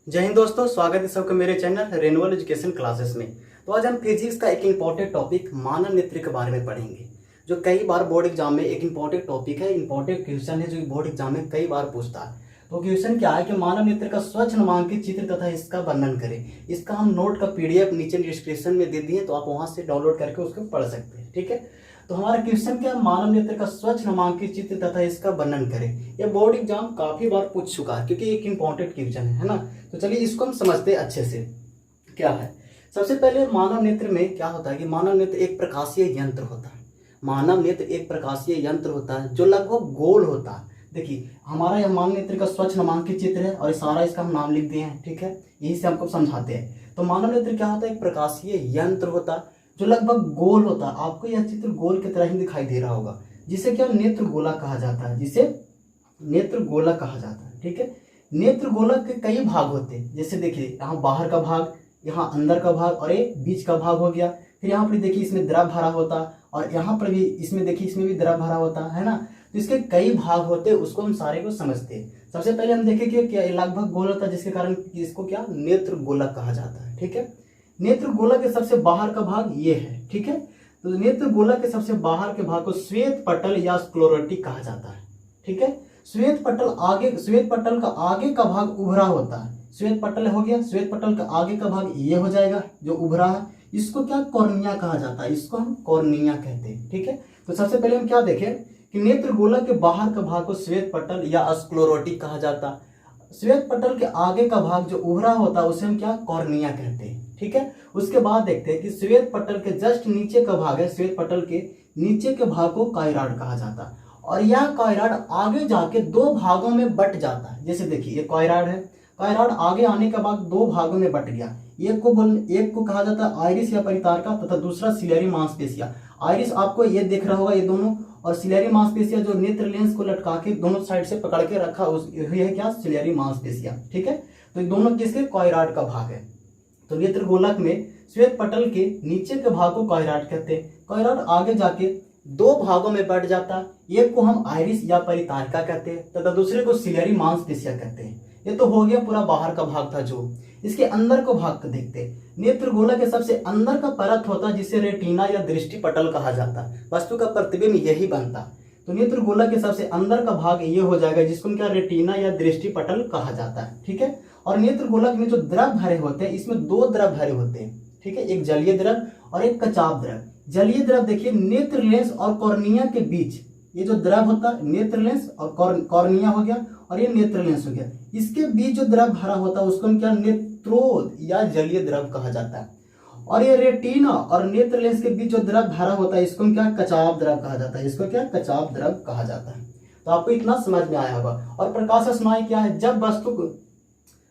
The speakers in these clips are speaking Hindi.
जय हिंद दोस्तों, स्वागत है सबका मेरे चैनल रेनोवल एजुकेशन क्लासेस में। तो आज हम फिजिक्स का एक इंपॉर्टेंट टॉपिक मानव नेत्र के बारे में पढ़ेंगे, जो कई बार बोर्ड एग्जाम में एक इंपॉर्टेंट टॉपिक है, इंपॉर्टेंट क्वेश्चन है जो बोर्ड एग्जाम में कई बार पूछता है। तो क्वेश्चन क्या है कि मानव नेत्र का स्वच्छ नामांकित चित्र तथा इसका वर्णन करें। इसका हम नोट का पीडीएफ नीचे डिस्क्रिप्शन में दे दिए, तो आप वहां से डाउनलोड करके उसको पढ़ सकते हैं। ठीक है, तो हमारा क्वेश्चन क्या, मानव नेत्र का स्वच्छ नामांकित चित्र तथा इसका वर्णन करें। यह बोर्ड एग्जाम काफी बार पूछ चुका है क्योंकि एक इंपॉर्टेंट क्वेश्चन है ना। तो चलिए इसको हम समझते हैं अच्छे से क्या है। सबसे पहले मानव नेत्र में क्या होता है कि मानव नेत्र एक प्रकाशीय यंत्र होता है। मानव नेत्र एक प्रकाशीय यंत्र होता है जो लगभग गोल होता है। देखिए हमारा यह मानव नेत्र का स्वच्छ नामांकित चित्र है और सारा इसका हम नाम लिख दिए हैं। ठीक है, यही से हमको समझाते हैं। तो मानव नेत्र क्या होता है, एक प्रकाशीय यंत्र होता है जो लगभग गोल होता है। आपको यह चित्र गोल की तरह ही दिखाई दे रहा होगा, जिसे क्या नेत्र गोला कहा जाता है, जिसे नेत्र गोला कहा जाता है। ठीक है, नेत्र गोला के कई भाग होते हैं। जैसे देखिए यहाँ बाहर का भाग, यहाँ अंदर का भाग और एक बीच का भाग हो गया। फिर यहाँ पर देखिए इसमें द्रव भरा होता है और यहाँ पर भी इसमें देखिए इसमें भी द्रव भरा होता है ना। तो इसके कई भाग होते हैं, उसको हम सारे को समझते हैं। सबसे पहले हम देखेंगे क्या लगभग गोल होता है, जिसके कारण इसको क्या नेत्र गोला कहा जाता है। ठीक है, नेत्र गोला के सबसे बाहर का भाग ये है। ठीक है, तो नेत्र गोला के सबसे बाहर के भाग को श्वेत पटल या स्क्लेरोटी कहा जाता है। ठीक है, श्वेत पटल का आगे का भाग उभरा होता है। श्वेत पटल हो गया, श्वेत पटल का आगे का भाग ये हो जाएगा जो उभरा है, इसको क्या कॉर्निया कहा जाता है, इसको हम कॉर्निया कहते हैं। ठीक है, तो सबसे पहले हम क्या देखें कि नेत्र गोला के बाहर का भाग को श्वेत पटल या स्क्लेरोटी कहा जाता है। श्वेत पटल के आगे का भाग जो उभरा होता है उसे हम क्या कॉर्निया कहते हैं। ठीक है, उसके बाद देखते हैं कि श्वेत पटल के जस्ट नीचे का भाग है, श्वेत पटल के नीचे के भाग को कायरॉड कहा जाता है। और यह कायरॉड आगे जाके दो भागों में बट जाता है। जैसे देखिए ये कायरॉड है, कायरॉड आगे आने के बाद दो भागों में बट गया। एक को कहा जाता है आइरिस या परितारका तथा दूसरा सिलेरी मांसपेशिया। आइरिस आपको ये दिख रहा होगा ये दोनों, और सिलेरी मांसपेशिया जो नेत्र लेंस को लटका के दोनों साइड से पकड़ के रखा है क्या सिलेरी मांसपेशिया। ठीक है, तो ये दोनों किसके कायरॉड का भाग है। तो नेत्र गोलक में श्वेत पटल के नीचे के भाग को कायरॉड कहते हैं। कायरॉड आगे जाके दो भागों में बट जाता है। एक को हम आइरिस या परितारिका कहते हैं तथा दूसरे को सिलेरी मांसपेशिया कहते हैं। ये तो हो गया पूरा बाहर का भाग था। जो इसके अंदर को भाग को देखते हैं। नेत्र गोलक के सबसे अंदर का परत होता है जिसे रेटिना या दृष्टि पटल कहा जाता है। वस्तु का प्रतिबिंब यही बनता है। तो नेत्र गोलक के सबसे अंदर का भाग ये हो जाएगा जिसको क्या रेटिना या दृष्टि पटल कहा जाता है। ठीक है, और नेत्र गोलक में जो द्रव भरे होते हैं इसमें दो द्रव भरे होते हैं। ठीक है, एक जलीय द्रव और एक कचाप द्रव। जलीय द्रव देखिए नेत्र लेंस और कॉर्निया के बीच ये जो द्रव होता है, नेत्र लेंस और कॉर्निया हो गया और ये नेत्र लेंस हो गया, इसके बीच जो द्रव भरा होता है उसको क्या नेत्रोद या जलीय द्रव कहा जाता है। और ये रेटिना और नेत्र लेंस के बीच जो द्रव भरा होता है इसको क्या कचाप द्रव कहा जाता है। इसको क्या कचाप द्रव कहा जाता है। तो आपको इतना समझ में आया होगा। और प्रकाश स्नायु क्या है, जब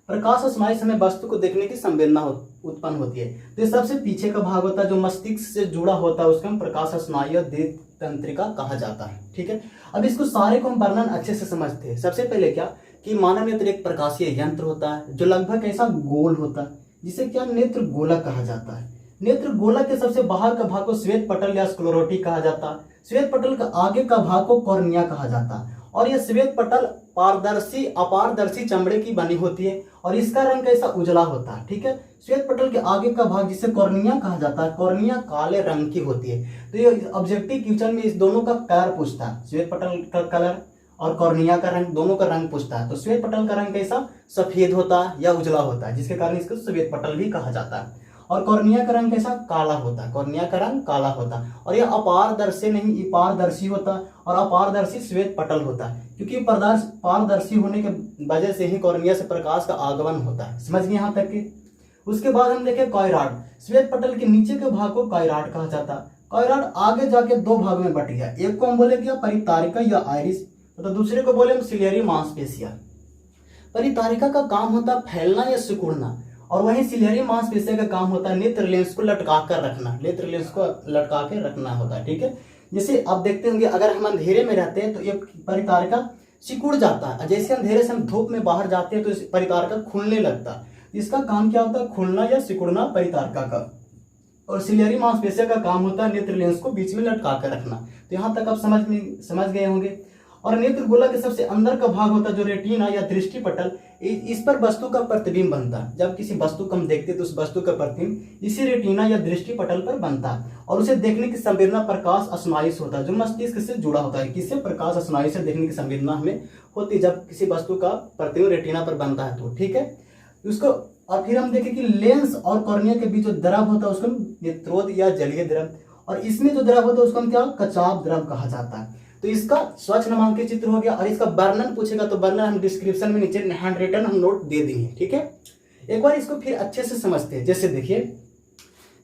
प्रकाश स्नायु समय वस्तु को देखने की संवेदना उत्पन्न होती है। तो ये सबसे पीछे का भाग होता है जो मस्तिष्क से जुड़ा होता है, उसको हम प्रकाश स्नायु दीर्घ तंत्रिका कहा जाता है। ठीक है, अब इसको सारे को हम वर्णन अच्छे से समझते हैं। सबसे पहले क्या कि मानव नेत्र एक प्रकाशीय यंत्र होता है जो लगभग ऐसा गोल होता है, जिसे क्या नेत्र गोला कहा जाता है। नेत्र गोला के सबसे बाहर का भाग को श्वेत पटल या स्क्लेरोटी कहा जाता है। श्वेत पटल का आगे का भाग को कॉर्निया कहा जाता है। और यह श्वेत पटल अपारदर्शी चमड़े की बनी होती है और इसका रंग कैसा उजला होता है। ठीक है, श्वेत पटल के आगे का भाग जिसे कॉर्निया कहा जाता है, कॉर्निया काले रंग की होती है। तो ये ऑब्जेक्टिव क्वेश्चन में इस दोनों का कलर पूछता है, श्वेत पटल का कलर और कॉर्निया का रंग, दोनों का रंग पूछता है। तो श्वेत पटल का रंग कैसा सफेद होता है या उजला होता है, जिसके कारण इसको श्वेत पटल भी कहा जाता है। और कॉर्निया का रंग कैसा काला होता है, कॉर्निया का रंग काला होता है। और यह अपारदर्शी नहीं पारदर्शी होता है और अपारदर्शी श्वेत पटल होता है, क्योंकि पारदर्शी होने के वजह से ही कॉर्निया से प्रकाश का आगमन होता है। समझ गए यहाँ तक की। उसके बाद हम देखें कायरॉड। श्वेत पटल के नीचे के भाग को कायरॉड कहा जाता है। कायरॉड आगे जाके दो भाग में बट गया। एक को हम बोले क्या परितारिका या आइरिस, तो दूसरे को बोले हम सिलेरी मांसपेशिया। परितारिका का काम होता है फैलना या सिकुड़ना, और वहीं सिलेरी मांसपेशिया का काम होता है नेत्र लेंस को लटका कर रखना, नेत्र लेंस को लटका के रखना होता है। ठीक है, जैसे आप देखते होंगे अगर हम अंधेरे में रहते हैं तो ये परितारिका सिकुड़ जाता है। जैसे अंधेरे से हम धूप में बाहर जाते हैं तो इस परितारिका खुलने लगता है। इसका काम क्या होता है, खुलना या सिकुड़ना परितारिका का। और सिलेरी मांसपेशिया का काम होता है नेत्र लेंस को बीच में लटका कर रखना। तो यहाँ तक आप समझ गए होंगे। और नेत्र गोला के सबसे अंदर का भाग होता है जो रेटिना या दृष्टि पटल, इस पर वस्तु का प्रतिबिंब बनता है। जब किसी वस्तु को हम देखते हैं तो उस वस्तु का प्रतिबिंब इसी रेटिना या दृष्टि पटल पर बनता है और उसे देखने की संवेदना प्रकाश स्नायु से होता है, जो मस्तिष्क से जुड़ा होता है। किससे? प्रकाश स्नायु से देखने की संवेदना हमें होती है जब किसी वस्तु का प्रतिबिंब रेटिना पर बनता है तो, ठीक है। उसको और फिर हम देखें कि लेंस और कॉर्निया के बीच जो द्रव होता है उसको नेत्रोद या जलीय द्रव, और इसमें जो द्रव होता है उसको हम क्या कचाप द्रव कहा जाता है। तो इसका स्वच्छ नामांकित चित्र हो गया, और इसका वर्णन पूछेगा तो वर्णन हम डिस्क्रिप्शन में नीचे हैंड रिटन हम नोट दे देंगे, ठीक है। एक बार इसको फिर अच्छे से समझते हैं। जैसे देखिए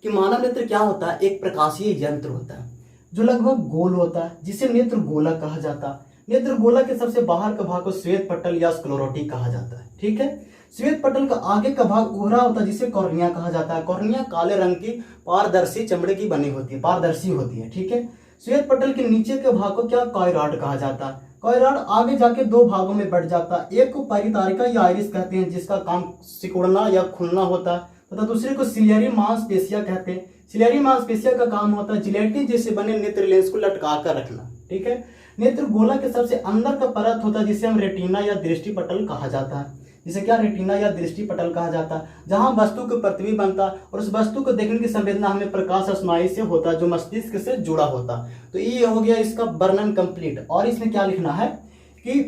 कि मानव नेत्र क्या होता है, एक प्रकाशीय यंत्र होता है जो लगभग गोल होता है, जिसे नेत्र गोला कहा जाता है। नेत्र गोला के सबसे बाहर का भाग को श्वेत पटल या स्क्लेरोटी कहा जाता है, ठीक है। श्वेत पटल का आगे का भाग उभरा होता है जिसे कॉर्निया कहा जाता है। कॉर्निया काले रंग की पारदर्शी चमड़े की बनी होती है, पारदर्शी होती है, ठीक है। श्वेत पटल के नीचे के भाग को क्या कायरॉड कहा जाता है। कायरॉड आगे जाके दो भागों में बढ़ जाता है, एक को परितारिका या आइरिस कहते हैं जिसका काम सिकुड़ना या खुलना होता है, तथा दूसरे को सिलियरी मांसपेशिया कहते हैं। सिलियरी मांसपेशिया का काम होता है जिलेटिन जैसे बने नेत्र लेंस को लटका कर रखना, ठीक है। नेत्र गोला के सबसे अंदर का परत होता है जिसे हम रेटिना या दृष्टि पटल कहा जाता है। जिसे क्या रेटिना या दृष्टि पटल कहा जाता है, जहां वस्तु का प्रतिबिंब बनता है और उस वस्तु को देखने की संवेदना हमें प्रकाश स्नायु से होता है जो मस्तिष्क से जुड़ा होता है। तो ये हो गया इसका वर्णन कंप्लीट। और इसमें क्या लिखना है कि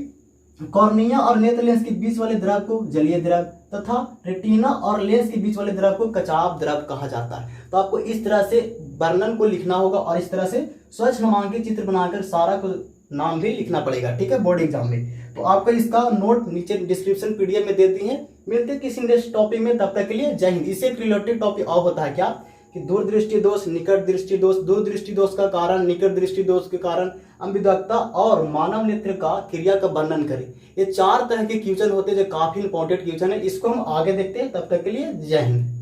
कॉर्निया और नेत्र लेंस के बीच वाले द्रव को जलीय द्रव तथा रेटिना और लेंस के बीच वाले द्रव को कचाप द्रव कहा जाता है। तो आपको इस तरह से वर्णन को लिखना होगा और इस तरह से स्वच्छ नामांकित चित्र बनाकर सारा को नाम भी लिखना पड़ेगा, ठीक है, बोर्ड एग्जाम में। तो आपका इसका नोट नीचे डिस्क्रिप्शन पीडीएफ में दे दी है। मिलते हैं किसी नेक्स्ट टॉपिक में, तब तक के लिए जय हिंद। इससे रिलेटेड टॉपिक और होता है क्या कि दूरदृष्टि दोष, निकट दृष्टि दोष, दूरदृष्टि दोष का कारण, निकट दृष्टि दोष के कारण, अम्बिदक्ता और मानव नेत्र का क्रिया का वर्णन करें। ये 4 तरह के क्वेश्चन होते हैं जो काफी इंपॉर्टेंट क्वेश्चन है। इसको हम आगे देखते हैं, तब तक के लिए जय हिंद।